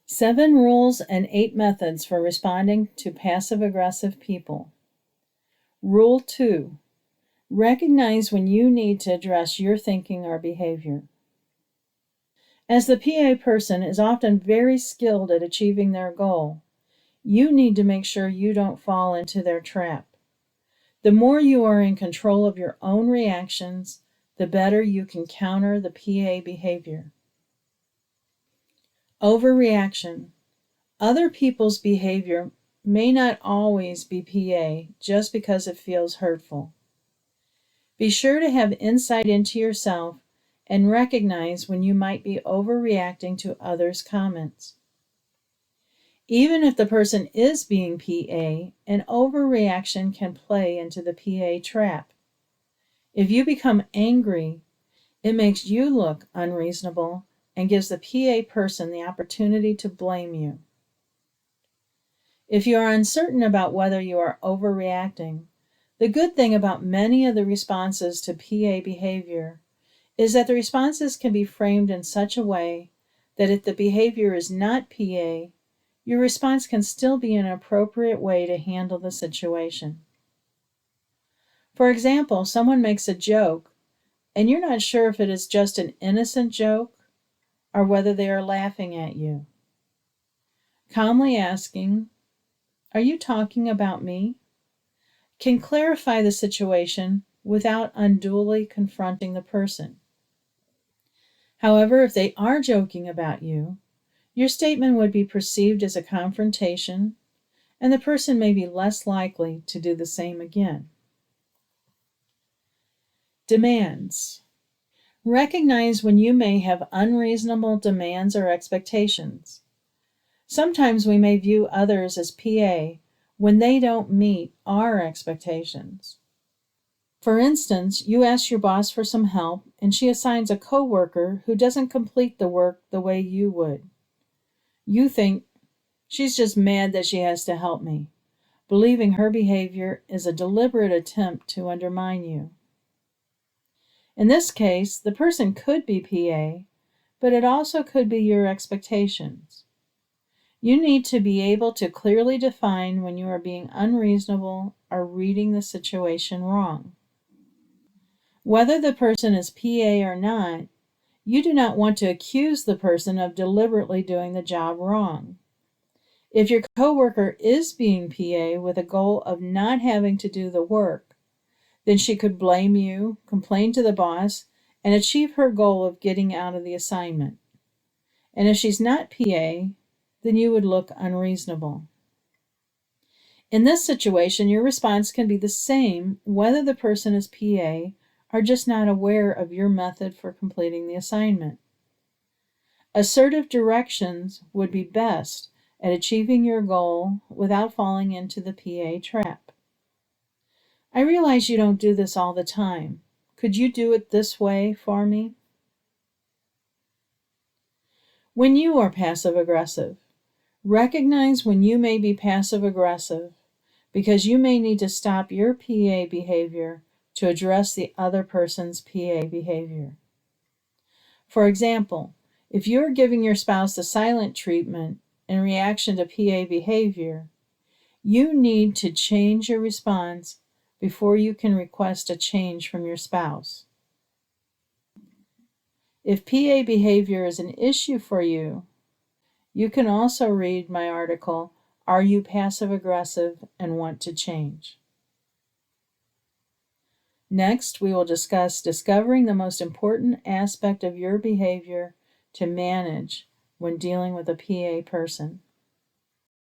7 rules and 8 methods for responding to passive-aggressive people. Rule 2. Recognize when you need to address your thinking or behavior. As the PA person is often very skilled at achieving their goal, you need to make sure you don't fall into their trap. The more you are in control of your own reactions, the better you can counter the PA behavior. Overreaction. Other people's behavior may not always be PA just because it feels hurtful. Be sure to have insight into yourself and recognize when you might be overreacting to others' comments. Even if the person is being PA, an overreaction can play into the PA trap. If you become angry, it makes you look unreasonable and gives the PA person the opportunity to blame you. If you are uncertain about whether you are overreacting, the good thing about many of the responses to PA behavior is that the responses can be framed in such a way that if the behavior is not PA, your response can still be an appropriate way to handle the situation. For example, someone makes a joke, and you're not sure if it is just an innocent joke or whether they are laughing at you. Calmly asking, "Are you talking about me?" can clarify the situation without unduly confronting the person. However, if they are joking about you, your statement would be perceived as a confrontation, and the person may be less likely to do the same again. Demands. Recognize when you may have unreasonable demands or expectations. Sometimes we may view others as PA when they don't meet our expectations. For instance, you ask your boss for some help and she assigns a coworker who doesn't complete the work the way you would. You think, "She's just mad that she has to help me," believing her behavior is a deliberate attempt to undermine you. In this case, the person could be PA, but it also could be your expectations. You need to be able to clearly define when you are being unreasonable or reading the situation wrong. Whether the person is PA or not, you do not want to accuse the person of deliberately doing the job wrong. If your coworker is being PA with a goal of not having to do the work, then she could blame you, complain to the boss, and achieve her goal of getting out of the assignment. And if she's not PA, then you would look unreasonable. In this situation, your response can be the same whether the person is PA or just not aware of your method for completing the assignment. Assertive directions would be best at achieving your goal without falling into the PA trap. "I realize you don't do this all the time. Could you do it this way for me?" When you are passive-aggressive, recognize when you may be passive-aggressive because you may need to stop your PA behavior to address the other person's PA behavior. For example, if you're giving your spouse the silent treatment in reaction to PA behavior, you need to change your response before you can request a change from your spouse. If PA behavior is an issue for you, you can also read my article, "Are You Passive-Aggressive and Want to Change?" Next, we will discuss discovering the most important aspect of your behavior to manage when dealing with a PA person.